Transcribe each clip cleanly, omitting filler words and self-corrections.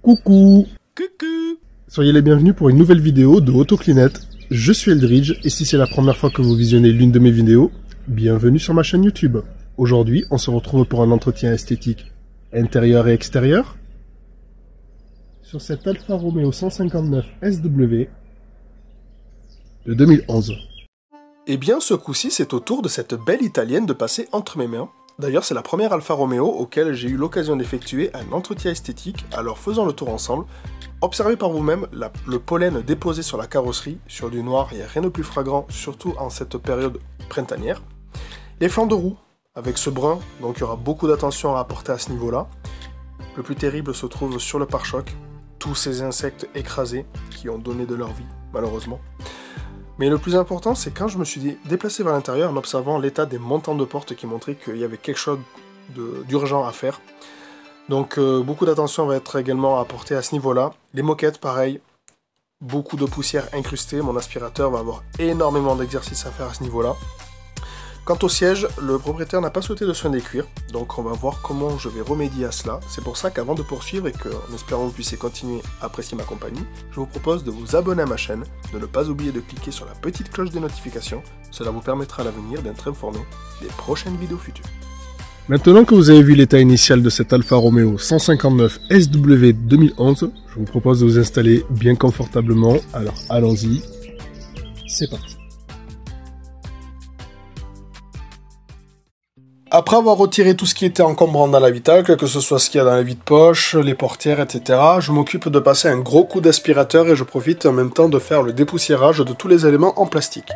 Coucou. Coucou. Soyez les bienvenus pour une nouvelle vidéo de Autoclinette. Je suis Eldridge et si c'est la première fois que vous visionnez l'une de mes vidéos, bienvenue sur ma chaîne YouTube. Aujourd'hui, on se retrouve pour un entretien esthétique intérieur et extérieur sur cette Alfa Romeo 159 SW de 2011. Eh bien, ce coup-ci, c'est au tour de cette belle italienne de passer entre mes mains. D'ailleurs, c'est la première Alfa Romeo auquel j'ai eu l'occasion d'effectuer un entretien esthétique, alors faisons le tour ensemble. Observez par vous-même le pollen déposé sur la carrosserie, sur du noir, il n'y a rien de plus flagrant, surtout en cette période printanière. Les flancs de roue, avec ce brun, donc il y aura beaucoup d'attention à apporter à ce niveau-là. Le plus terrible se trouve sur le pare-choc, tous ces insectes écrasés qui ont donné de leur vie, malheureusement. Mais le plus important, c'est quand je me suis déplacé vers l'intérieur en observant l'état des montants de porte qui montraient qu'il y avait quelque chose d'urgent à faire. Donc beaucoup d'attention va être également apportée à ce niveau-là. Les moquettes, pareil, beaucoup de poussière incrustée. Mon aspirateur va avoir énormément d'exercices à faire à ce niveau-là. Quant au siège, le propriétaire n'a pas souhaité de soin des cuirs, donc on va voir comment je vais remédier à cela. C'est pour ça qu'avant de poursuivre et qu'en espérant que vous puissiez continuer à apprécier ma compagnie, je vous propose de vous abonner à ma chaîne, de ne pas oublier de cliquer sur la petite cloche des notifications, cela vous permettra à l'avenir d'être informé des prochaines vidéos futures. Maintenant que vous avez vu l'état initial de cette Alfa Romeo 159 SW 2011, je vous propose de vous installer bien confortablement, alors allons-y, c'est parti. Après avoir retiré tout ce qui était encombrant dans l'habitacle, que ce soit ce qu'il y a dans les vides-poches, les portières, etc., je m'occupe de passer un gros coup d'aspirateur et je profite en même temps de faire le dépoussiérage de tous les éléments en plastique.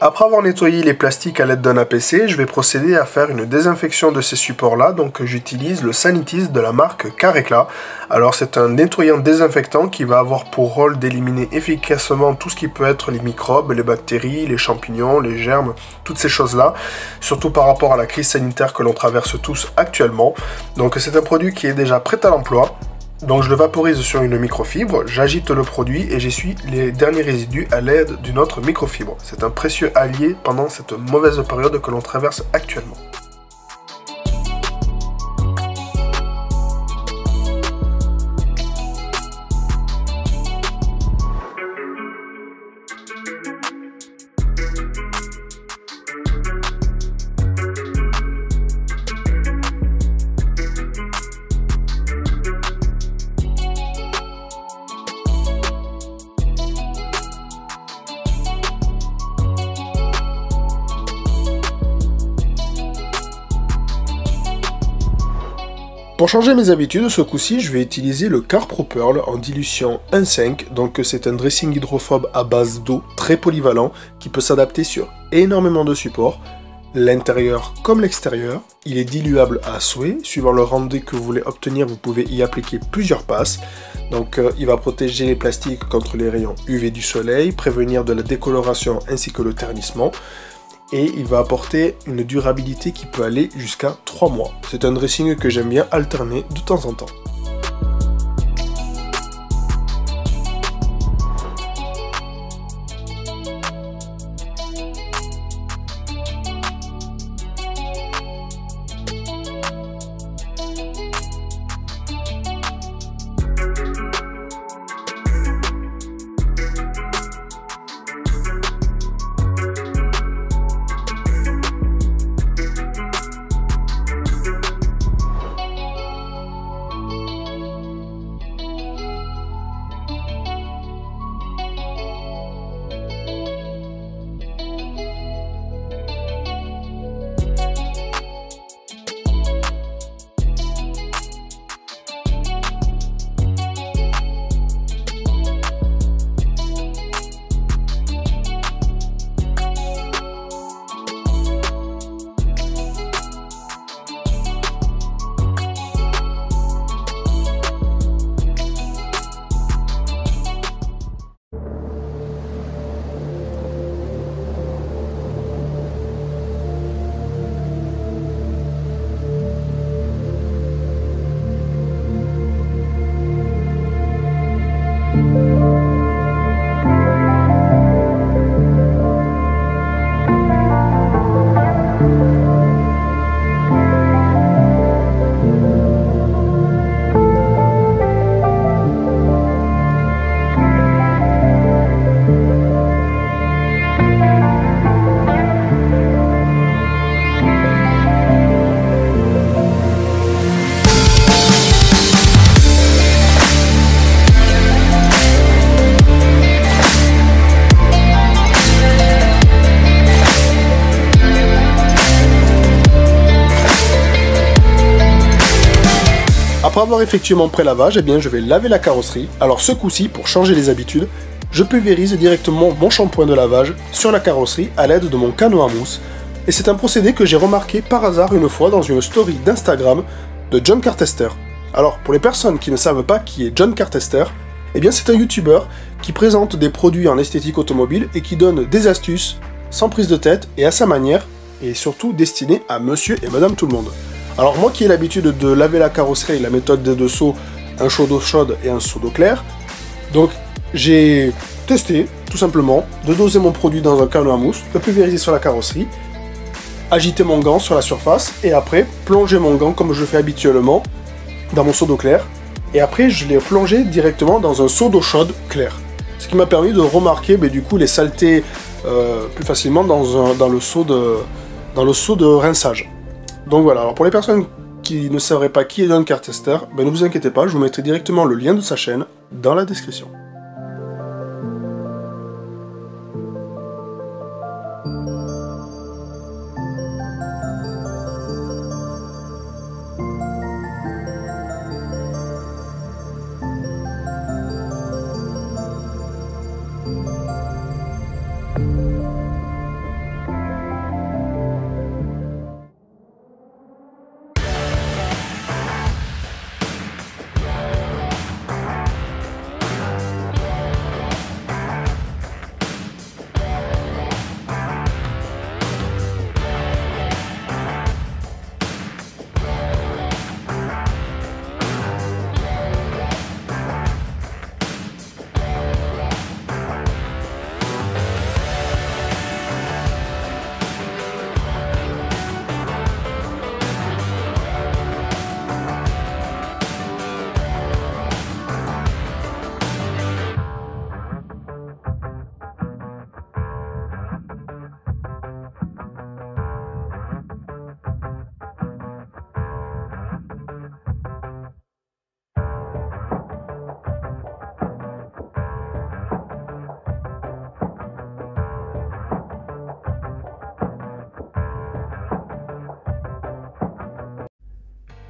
Après avoir nettoyé les plastiques à l'aide d'un APC, je vais procéder à faire une désinfection de ces supports-là. Donc j'utilise le Sanitis de la marque Carecla. Alors c'est un nettoyant désinfectant qui va avoir pour rôle d'éliminer efficacement tout ce qui peut être les microbes, les bactéries, les champignons, les germes, toutes ces choses-là. Surtout par rapport à la crise sanitaire que l'on traverse tous actuellement. Donc c'est un produit qui est déjà prêt à l'emploi. Donc je le vaporise sur une microfibre, j'agite le produit et j'essuie les derniers résidus à l'aide d'une autre microfibre. C'est un précieux allié pendant cette mauvaise période que l'on traverse actuellement. Pour changer mes habitudes, ce coup-ci, je vais utiliser le Carpro Pearl en dilution 1,5. Donc c'est un dressing hydrophobe à base d'eau, très polyvalent, qui peut s'adapter sur énormément de supports, l'intérieur comme l'extérieur. Il est diluable à souhait. Suivant le rendu que vous voulez obtenir, vous pouvez y appliquer plusieurs passes. Donc il va protéger les plastiques contre les rayons UV du soleil, prévenir de la décoloration ainsi que le ternissement. Et il va apporter une durabilité qui peut aller jusqu'à 3 mois. C'est un dressing que j'aime bien alterner de temps en temps. Après avoir effectué mon pré-lavage, eh bien, je vais laver la carrosserie. Alors ce coup-ci, pour changer les habitudes, je pulvérise directement mon shampoing de lavage sur la carrosserie à l'aide de mon canot à mousse. Et c'est un procédé que j'ai remarqué par hasard une fois dans une story d'Instagram de John Cartester. Alors pour les personnes qui ne savent pas qui est John Cartester, eh bien c'est un youtubeur qui présente des produits en esthétique automobile et qui donne des astuces sans prise de tête et à sa manière, et surtout destiné à monsieur et madame tout le monde. Alors moi qui ai l'habitude de laver la carrosserie avec la méthode des deux seaux, un seau d'eau chaude et un seau d'eau claire, donc j'ai testé tout simplement de doser mon produit dans un canot à mousse, de pulvériser sur la carrosserie, agiter mon gant sur la surface et après plonger mon gant comme je le fais habituellement dans mon seau d'eau claire et après je l'ai plongé directement dans un seau d'eau chaude claire. Ce qui m'a permis de remarquer du coup les saletés plus facilement dans le seau de rinçage. Donc voilà, alors pour les personnes qui ne savraient pas qui est John Cartester, ne vous inquiétez pas, je vous mettrai directement le lien de sa chaîne dans la description.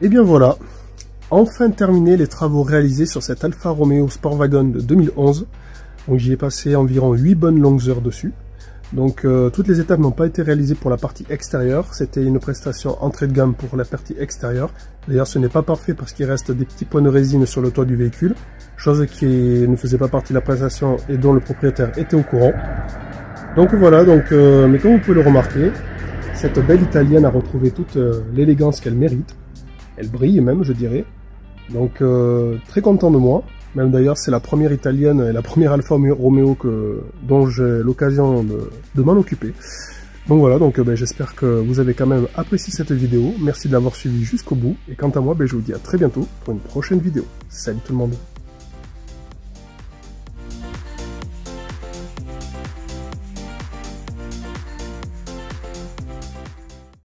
Et bien voilà, enfin terminé les travaux réalisés sur cette Alfa Romeo Sportwagon de 2011. Donc j'y ai passé environ 8 bonnes longues heures dessus. Donc toutes les étapes n'ont pas été réalisées pour la partie extérieure, c'était une prestation entrée de gamme pour la partie extérieure. D'ailleurs ce n'est pas parfait parce qu'il reste des petits points de résine sur le toit du véhicule, chose qui ne faisait pas partie de la prestation et dont le propriétaire était au courant. Donc voilà, mais comme vous pouvez le remarquer, cette belle italienne a retrouvé toute l'élégance qu'elle mérite. Elle brille même, je dirais. Donc très content de moi. Même d'ailleurs, c'est la première italienne et la première Alfa Romeo dont j'ai l'occasion de m'en occuper. Donc voilà, j'espère que vous avez quand même apprécié cette vidéo. Merci de l'avoir suivi jusqu'au bout. Et quant à moi, je vous dis à très bientôt pour une prochaine vidéo. Salut tout le monde.